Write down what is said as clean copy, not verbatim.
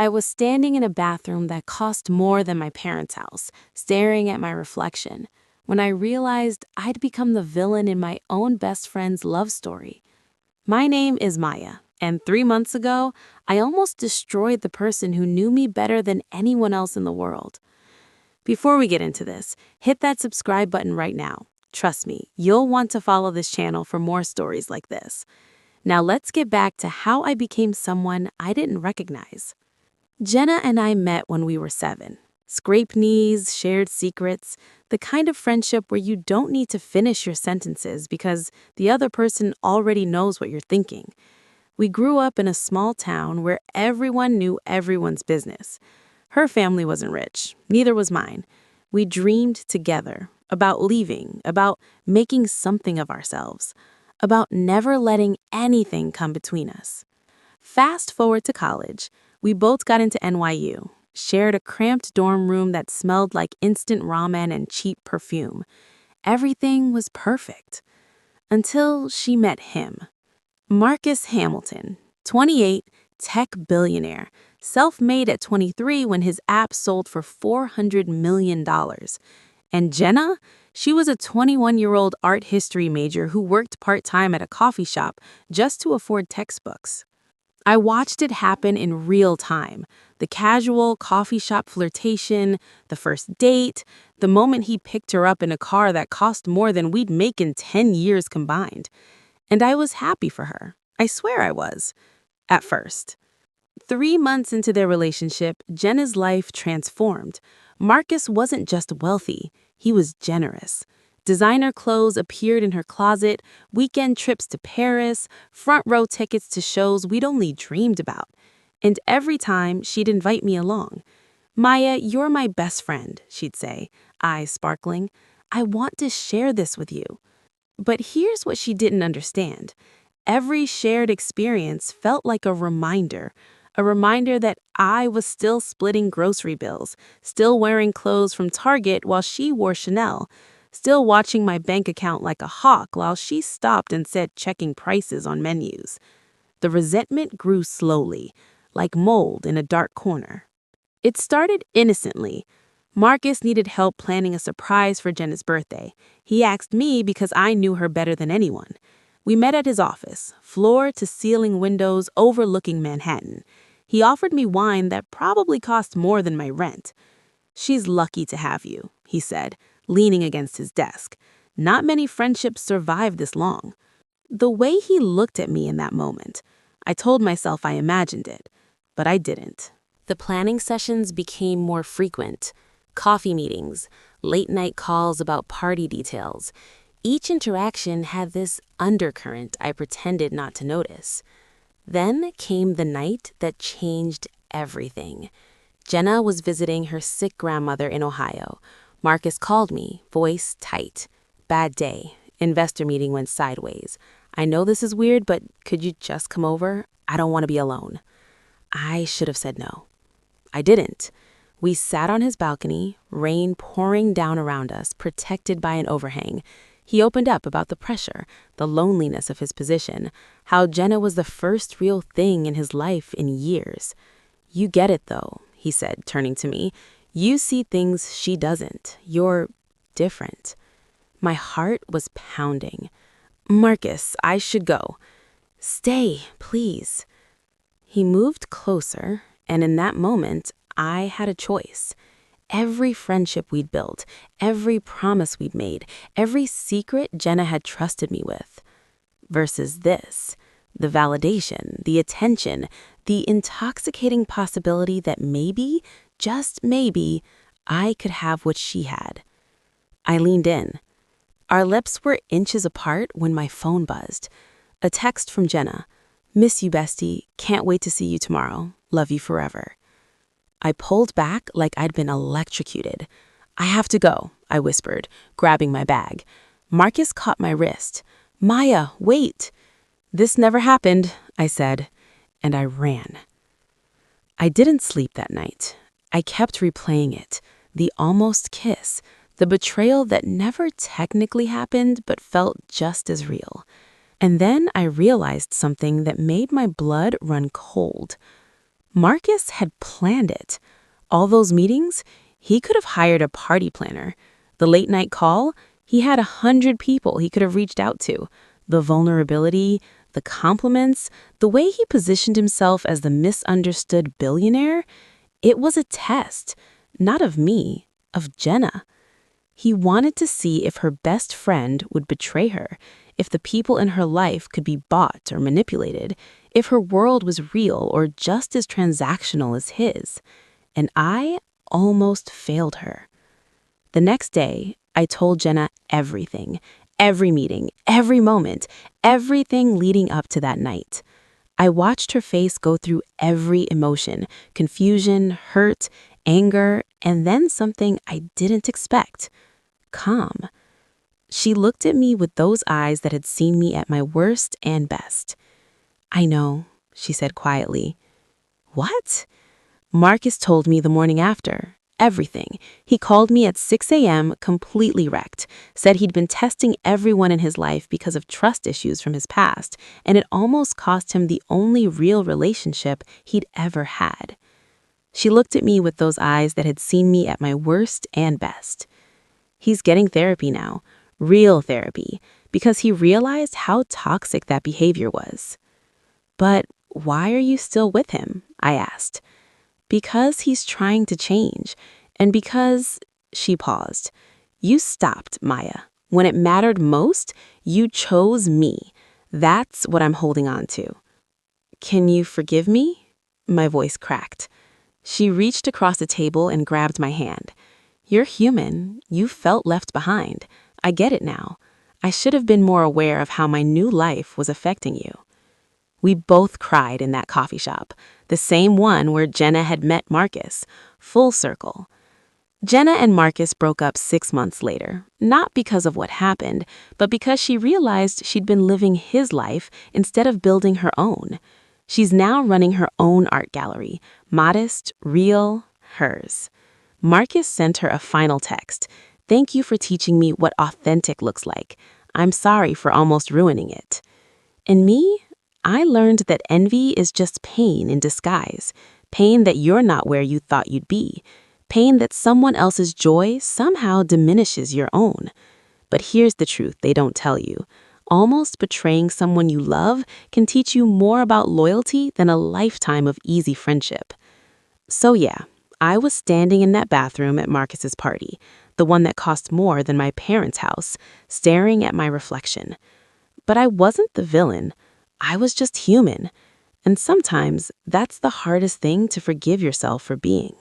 I was standing in a bathroom that cost more than my parents' house, staring at my reflection, when I realized I'd become the villain in my own best friend's love story. My name is Maya, and 3 months ago, I almost destroyed the person who knew me better than anyone else in the world. Before we get into this, hit that subscribe button right now. Trust me, you'll want to follow this channel for more stories like this. Now let's get back to how I became someone I didn't recognize. Jenna and I met when we were 7. Scraped knees, shared secrets, the kind of friendship where you don't need to finish your sentences because the other person already knows what you're thinking. We grew up in a small town where everyone knew everyone's business. Her family wasn't rich, neither was mine. We dreamed together about leaving, about making something of ourselves, about never letting anything come between us. Fast forward to college, we both got into NYU, shared a cramped dorm room that smelled like instant ramen and cheap perfume. Everything was perfect. Until she met him. Marcus Hamilton, 28, tech billionaire, self-made at 23 when his app sold for $400 million. And Jenna? She was a 21-year-old art history major who worked part-time at a coffee shop just to afford textbooks. I watched it happen in real time. The casual coffee shop flirtation, the first date, the moment he picked her up in a car that cost more than we'd make in 10 years combined. And I was happy for her. I swear I was. At first. 3 months into their relationship, Jenna's life transformed. Marcus wasn't just wealthy, he was generous. Designer clothes appeared in her closet, weekend trips to Paris, front row tickets to shows we'd only dreamed about. And every time, she'd invite me along. "Maya, you're my best friend," she'd say, eyes sparkling. "I want to share this with you." But here's what she didn't understand. Every shared experience felt like a reminder that I was still splitting grocery bills, still wearing clothes from Target while she wore Chanel, still watching my bank account like a hawk while she stopped and said checking prices on menus. The resentment grew slowly, like mold in a dark corner. It started innocently. Marcus needed help planning a surprise for Jenna's birthday. He asked me because I knew her better than anyone. We met at his office, floor-to-ceiling windows overlooking Manhattan. He offered me wine that probably cost more than my rent. "She's lucky to have you," he said, leaning against his desk. Not many friendships survive this long. The way he looked at me in that moment, I told myself I imagined it, but I didn't. The planning sessions became more frequent. Coffee meetings, late-night calls about party details. Each interaction had this undercurrent I pretended not to notice. Then came the night that changed everything. Jenna was visiting her sick grandmother in Ohio. Marcus called me, voice tight. "Bad day. Investor meeting went sideways. I know this is weird, but could you just come over? I don't want to be alone." I should have said no. I didn't. We sat on his balcony, rain pouring down around us, protected by an overhang. He opened up about the pressure, the loneliness of his position, how Jenna was the first real thing in his life in years. "You get it, though," he said, turning to me. "You see things she doesn't. You're different." My heart was pounding. "Marcus, I should go." "Stay, please." He moved closer, and in that moment, I had a choice. Every friendship we'd built, every promise we'd made, every secret Jenna had trusted me with, versus this, the validation, the attention, the intoxicating possibility that maybe, just maybe, I could have what she had. I leaned in. Our lips were inches apart when my phone buzzed. A text from Jenna. "Miss you, bestie. Can't wait to see you tomorrow. Love you forever." I pulled back like I'd been electrocuted. "I have to go," I whispered, grabbing my bag. Marcus caught my wrist. "Maya, wait." "This never happened," I said, and I ran. I didn't sleep that night. I kept replaying it, the almost kiss, the betrayal that never technically happened but felt just as real. And then I realized something that made my blood run cold. Marcus had planned it. All those meetings, he could have hired a party planner. The late night call, he had 100 people he could have reached out to. The vulnerability, the compliments, the way he positioned himself as the misunderstood billionaire, it was a test, not of me, of Jenna. He wanted to see if her best friend would betray her, if the people in her life could be bought or manipulated, if her world was real or just as transactional as his. And I almost failed her. The next day, I told Jenna everything, every meeting, every moment, everything leading up to that night. I watched her face go through every emotion, confusion, hurt, anger, and then something I didn't expect: calm. She looked at me with those eyes that had seen me at my worst and best. "I know," she said quietly. "What?" "Marcus told me the morning after. Everything. He called me at 6 a.m. completely wrecked, said he'd been testing everyone in his life because of trust issues from his past, and it almost cost him the only real relationship he'd ever had." She looked at me with those eyes that had seen me at my worst and best. "He's getting therapy now, real therapy, because he realized how toxic that behavior was." "But why are you still with him?" I asked. "Because he's trying to change, and because—" She paused. "You stopped, Maya. When it mattered most, you chose me. That's what I'm holding on to." "Can you forgive me?" My voice cracked. She reached across the table and grabbed my hand. "You're human. You felt left behind. I get it now. I should have been more aware of how my new life was affecting you." We both cried in that coffee shop, the same one where Jenna had met Marcus, full circle. Jenna and Marcus broke up 6 months later, not because of what happened, but because she realized she'd been living his life instead of building her own. She's now running her own art gallery, modest, real, hers. Marcus sent her a final text. "Thank you for teaching me what authentic looks like. I'm sorry for almost ruining it." And me? I learned that envy is just pain in disguise, pain that you're not where you thought you'd be, pain that someone else's joy somehow diminishes your own. But here's the truth they don't tell you. Almost betraying someone you love can teach you more about loyalty than a lifetime of easy friendship. So yeah, I was standing in that bathroom at Marcus's party, the one that cost more than my parents' house, staring at my reflection. But I wasn't the villain. I was just human. And sometimes that's the hardest thing to forgive yourself for being.